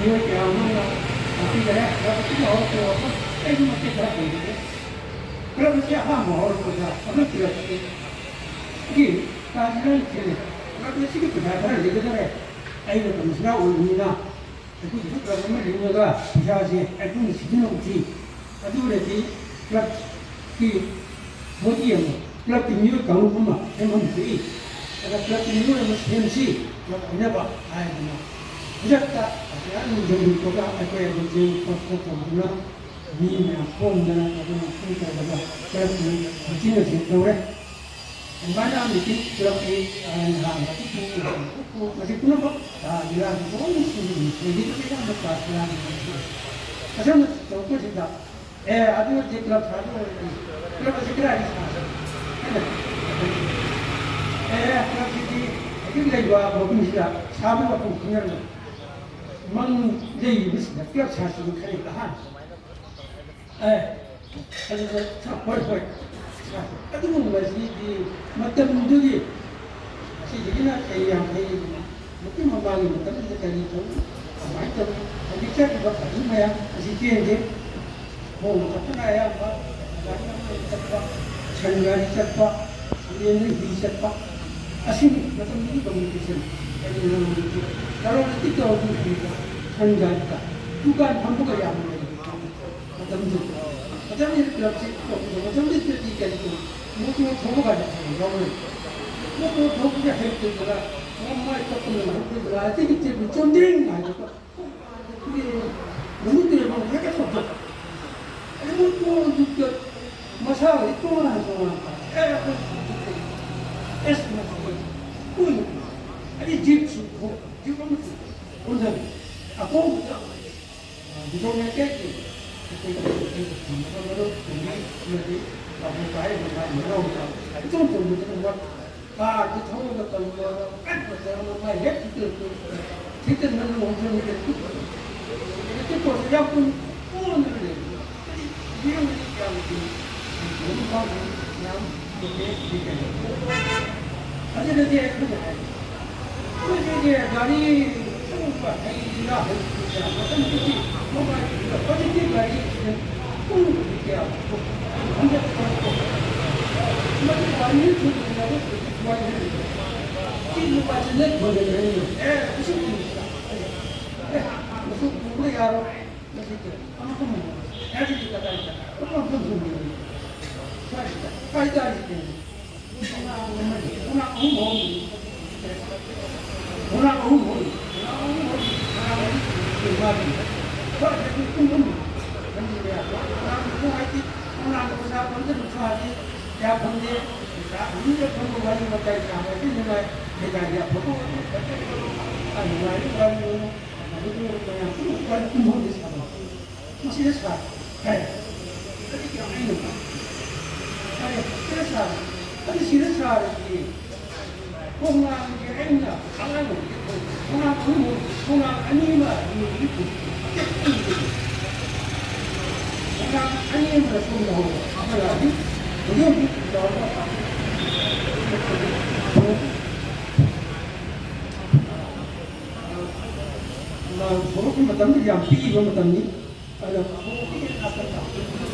이럴 때 아무나 어떻게 해? 어떻게 어렵고 애기 먹게 다 보이는데 그러면 이제 한번 어렵고 자 어느 때가 이게 사실은 이제 그렇게 시기도 잘 살아야 되거든. 아이가 동시나 올리나 그 그러면 리녀가 비사시 애군 시키는 거지. 아주 그랬지. 그 뭐지요? 그 비밀 강호구만 해면 돼. 그러니까 그 비밀을 뭐 햄시 그냥 봐. 아이고 뭐 부작다. 아니 좀 거가 아이고야 이제 뭐나 미나 폼나 그런 풍자가 그래서 지는 진도래. Mana mungkin seperti hal itu masih pun apa? Dia itu jadi kita berpas lagi. Macam contoh kita, ada je klub satu, klub segera di sana. Klub ini, itu lagi dua bukan sih, sama apa punya ni. Mang jadi bisnis, klub satu kali tahan. Ada apa? Aduh masih di macam jadi jadi kayak mungkin membagi macam itu kali itu macam jadi saya juga tadi maya masih dia mau apa ya apa apa canggar siapa ini siapa asing macam ini communication kalau nanti kalau kita canggar kita bukan hampa yang macam itu macam ini kalau macam itu kan itu mungkin semua ada orang mungkin dia hebat juga orang itu pun hebat berarti kita bercondeng aja kok ini dia mau hebat apa itu juga masalah itu orang semua apa es macam pun ada jeep kamu untuk aku di sana kayak itu 좀 보면 뭐 그 정도 같은 거 뭐 해. 그때는 엄청 이렇게 또 약분 꾸는 데 이런 게 너무 많이 그냥 이렇게 사실 이제 그게 다리 조금만 해야 어떤 뜻이 뭐가 어떻게 가지 꾹 이렇게 하고 혼자 하고 뭐 완전 좋은다고 좋아하는 이 빠지는 거는 무슨 일이야 무슨 우리가 무슨 아무것도 해야지 가다 있다 어떤 무슨 파이다 이제 ya bende ini perlu lagi macam apa ini mereka dia foto anu lagi kalau itu yang bukan umum di sana masih besar tapi yang ini besar tapi sih besar ini 공항 여행자 강화도 공항 공무 공항 아니면 이거 공항 아니면 공무원 아무래도 이게 저렇게 맞다면 그냥 비기고 맞다니 아주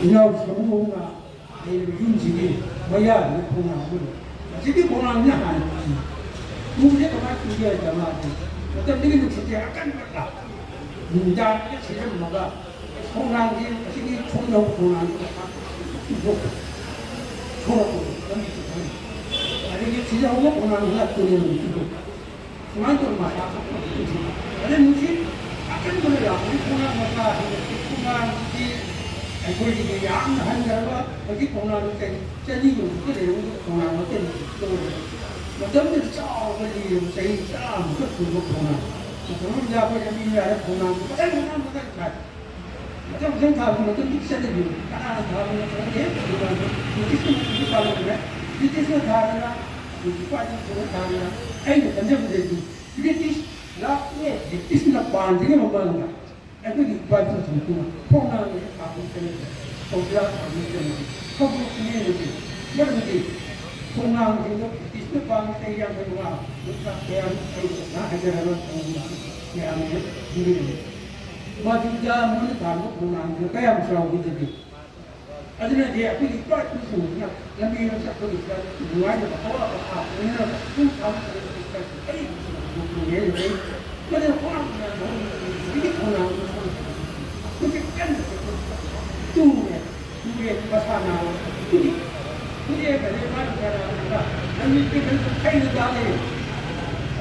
이나 성공나 윤식이 뭐야 이렇게 공항을 집이 공항이냐 아니지 누구한테 그만 얘기하잖아 어떤 얘기는 진짜 약간 달라 문장의 지금 뭐가 공항이 시기 총력 공항이 뭐 저렇고 아니 이게 진짜 오고 공항이나 그러는 거고 그만큼 말이야 아니 무슨 약간 그래요 우리 공항 뭐가 공항이 아이고 이게 양한 사람과 여기 공항을 때 쟤니고 그래요 공항을 때 또 어떤 저기 저희 짱 그거 공항 그런 자고 여기 공항 가 어떤 생각하고 어떤 믹스를 다 다음에 그렇게 이렇게 바로 그래 이때서 다나 이렇게 빠진 거 다나 아이고 언제 되지 이게 나에 이때서 반대가 못 가는 거야 애들이 빠져서 정말 공항에 가고 있는 도시락 가고 있는 서부 국민들이 여러분들이 공항 지금 이스트 방에 얘기하는 거가 누가 대한 나 해결하는 대한민국 국민들 마주자 문 담고 보는 거 그야 무서워 그들이 아들은 이제 앞에 딱 무슨 그냥 남이는 딱 거기 있다 누워있는 거 봐봐 우리는 쭉 가고 있다 에이 무슨 얘를 근데 호랑 이게 호랑 그게 깐 뚱에 두개 가사나 그게 그래 말을 잘하니까 남이 그래서 타이는 다음에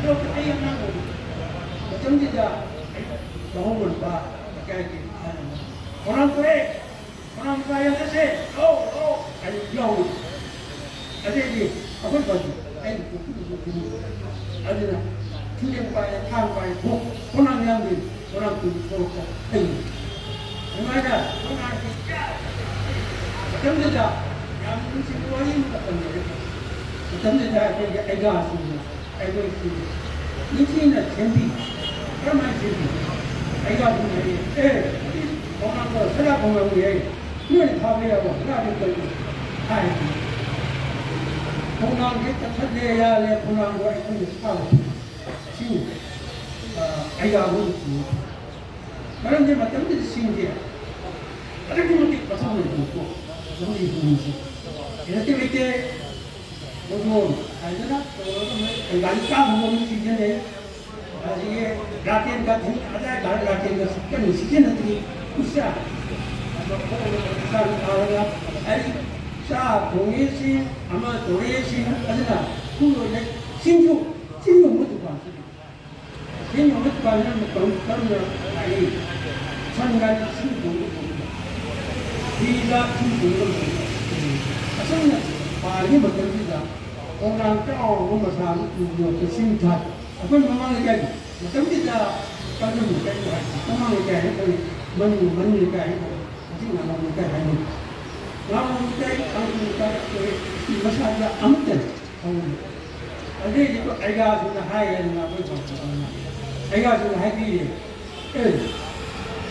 그렇게 타이는 거 정지자 영업을 봐 깨끗이 하는 거 호랑 그래 호랑 가야 되세 아니 여우 아들이 아버지 아이 아들아 충격과의 타국과의 복 호랑이한테 호랑이 좋고 아이 얼마나 호랑이 정지자 양심이 와인 같은 거 정지자 저기 애가 왔습니다 애가 있습니다 이치는 잼비 그러면 잼비 애가 왔습니다 예 공항으로 서라공항에 그걸 다 배우고 그래야 될 아이고 공항 객차 찾아야 내 공항으로 이렇게 사고 지금 애가 오고 있습니다 그런데 마땅히 신기해 이렇게 이렇게 고통을 입고 정리 분이지 이렇게 모두 알잖아 많이 까먹는 시즌에 이게 라틴 같은 아주 라틴 습관을 시키는 들이 우시야 아니 자 동해신 아마 도해신 하잖아 그거 신주 모두 봐 신주 모두 봐는 그런 아니 천간 신주 비가 신주 아서는 많이 못합니다 공랑 cao của mà sao nhiều cái sinh thật không có mang cái gì mà tấm cái ra có những cái này không mang cái này thôi mình cái này chứ là một cái này nó cái mà sao ra ấm tình ở đây thì có ai ra thì là hai là với chồng ai ra thì là hai gì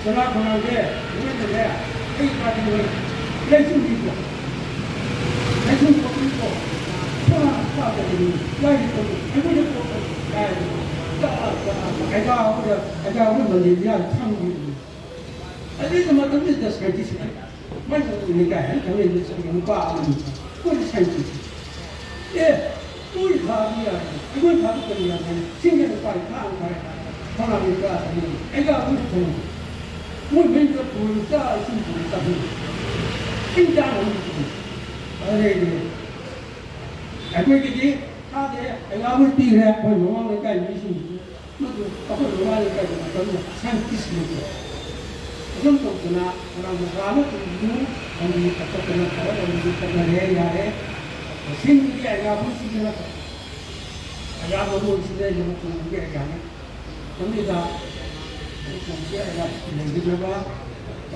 cho nó không làm gì những cái này cái cái gì lấy chung gì lấy chung có cái gì 애가 오면 얘기야 참 어디서 뭐 던졌다 살지 맞아 그러니까 당연히 저기 봐 그걸 살지 예 우리 밥이야 이걸 밥을 거니까 신경을 빨리 가안 가야 하나니까 애가 우리 돈 뭘 먼저 불자 신분이 따로 진짜 안 아니 알고 있겠지? 하대 애가물 띠래 거의 노망을까 미신 모두 아까 노망을까 그러면 산기스는 거 그런 거구나 그러면 사람은 좀 아니 어떻게나 가라 어떻게나 해야 해 생일이 애가물 시키나 애가물 시대 좀 그런 게 아니야 근데다 그게 애가 내기가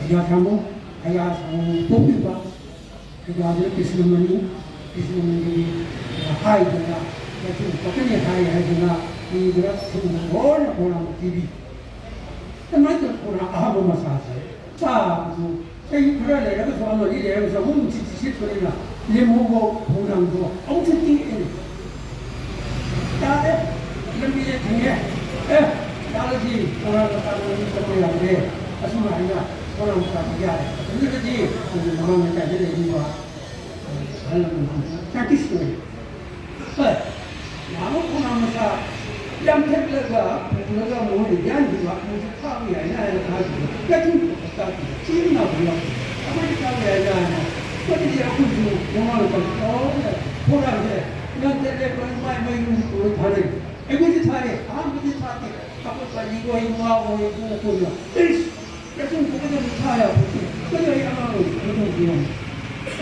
애가 가면 애가 뽑히 봐 애가 아들 기스는 इसमें हाई देना लेकिन पकड़ने हाई है देना ये दरअसल सुन बोलना टीवी तो मैं तो पूरा आह वो मसाज है साब जो कहीं पूरा ले रहा तो हम ये ले रहे हैं हम चीज़ करेगा ये मोगो पूरा जो औषधि है तारे लंबी ये ठंडे तारे जी पूरा तारे ये सब ले आते हैं असुर आएगा पूरा उसका क्या है इधर जी हम लोग क्या ले रहे हैं practitioner. But now when young people more young people probably I know getting seeing now America what is your good you want to put out there not that they're going by my room every time I'm with the couple of you going out or you go to this getting to the retire but you're young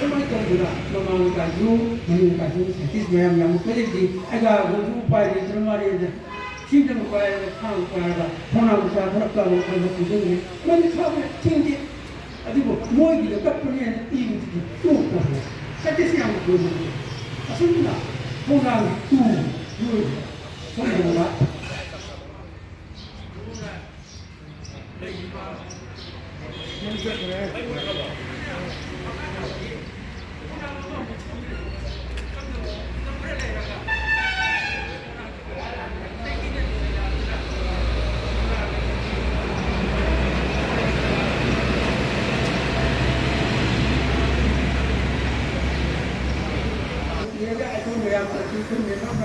얼마나 동그라 너만 가지고 너는 가지고 사실 매ям 양 그래지 애가 그 빠이 들 말이 심정 빠이 상 빠이가 통하고서 그렇다고 하는 부분이 그런 처음에 튕기 아니고 뭐이게 깍분이 이게 또 그러고 사실 양 그러는 거 맞습니다 통랑 두 정도가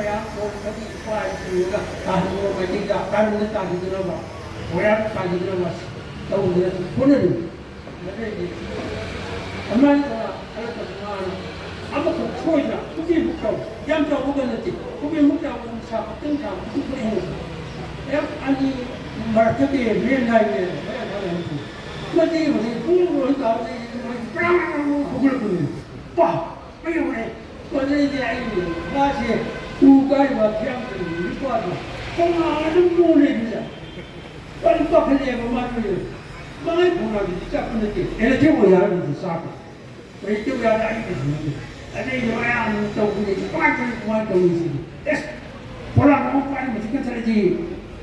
뭐야 뭐 어디 좋아했으니까 다른 거 말이야 다른 거 따지 들어봐 뭐야 따지 들어봐 또 그래서 보내는 엄마가 알았더만 아무것도 초이나 후기 묵자고 양자 오겠는지 후기 묵자고 사 등자 무슨 소리 했는지 아니 말하자게 맨날에 근데 뭐지 공부를 하다 빵 그걸 보내 빠 이게 뭐래 근데 이제 아이 다시 우가리와 태양들이 이렇게 와서 공항을 보내주자 빨리 빠편에 말이에요 많이 보라기 시작했는데 애를 제고 야는지 싸고 왜 제고 야는 아니겠지 ada yang tahu ni, kuat ini. Pola mau kuat mesti kan sahaja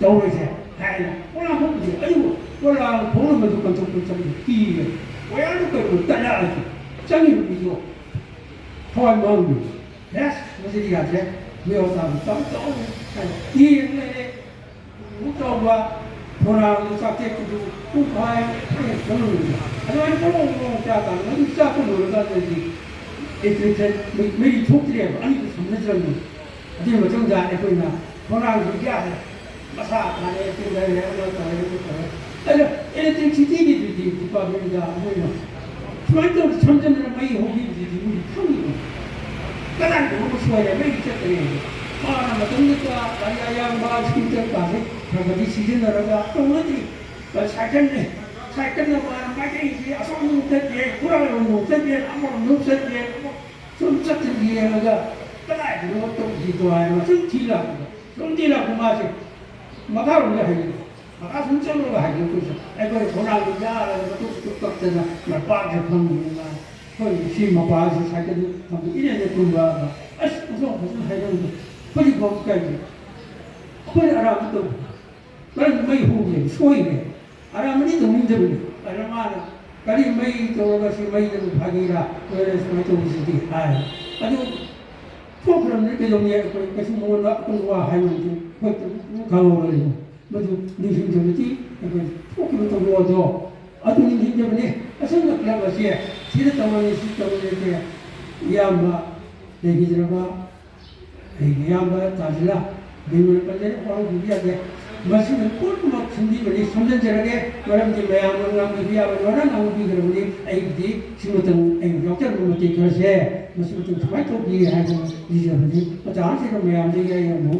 tahu saja. Hai, pola mau dia. Ayo, pola mesti kan tahu saja. Kiri, wayang tu kan tak ada lagi. Jangan begitu. Kau mau ni, yes, mesti dia saja. Mesti tahu. Kiri ni, muka buat pola sakit tu, kuat, jangan. Ada orang pola cakap, nanti siapa orang cakap mấy thuốc thế này ăn cái súng nó rơi thì mà trong dạ này quên là nó đang gì kia mà sao mà này từ đây nó tới đây là chi tiết gì qua bên dạ quên mà nói tôi chăm chăm là mấy hộp gì mình không hiểu cái này cũng có xoay mấy cái chất này mà mà trong cái cái yang ba chín chất cả đấy rồi cái season đó là trong cái gì và sai chân là mấy cái gì ở trong những cái gì cũng là một cái gì ăn một nước cái gì 좀 같은 기회가 끝나야 되는 것도 기도하여 좀 뒤라고 마시 막아로 하기 막아 순전으로 하기 그래서 이거 돈하고 야라고 뚝뚝뚝잖아 말 빠져 보는 거 거의 심어 봐서 살때도 한 1년에 공부하고 무슨 해야 거기 거기까지 거기 알아도 말 mấy 후에 소이네 알아면 또 문제를 알아만 kali mai to ga si mai de bhagira whereas mai to is the high adu program ne ke jong ye ko ke su mo na ko wa hai mo ko ka lo le mo du ni hin jo ti ko ko to lo do adu ni hin jo ne asan na kla ba si de to ne si to ne ke ya ma de gi jra ba ya ma ta jla de mo pa de ko ru bi ya de masih pun mak sendiri beri sambil jaraknya orang di bayang orang dia orang orang di kerana ni ayat di simutang ayat doktor memati kerja masih betul semua tu dia hanya di sana ni macam apa sih kalau bayang dia yang mu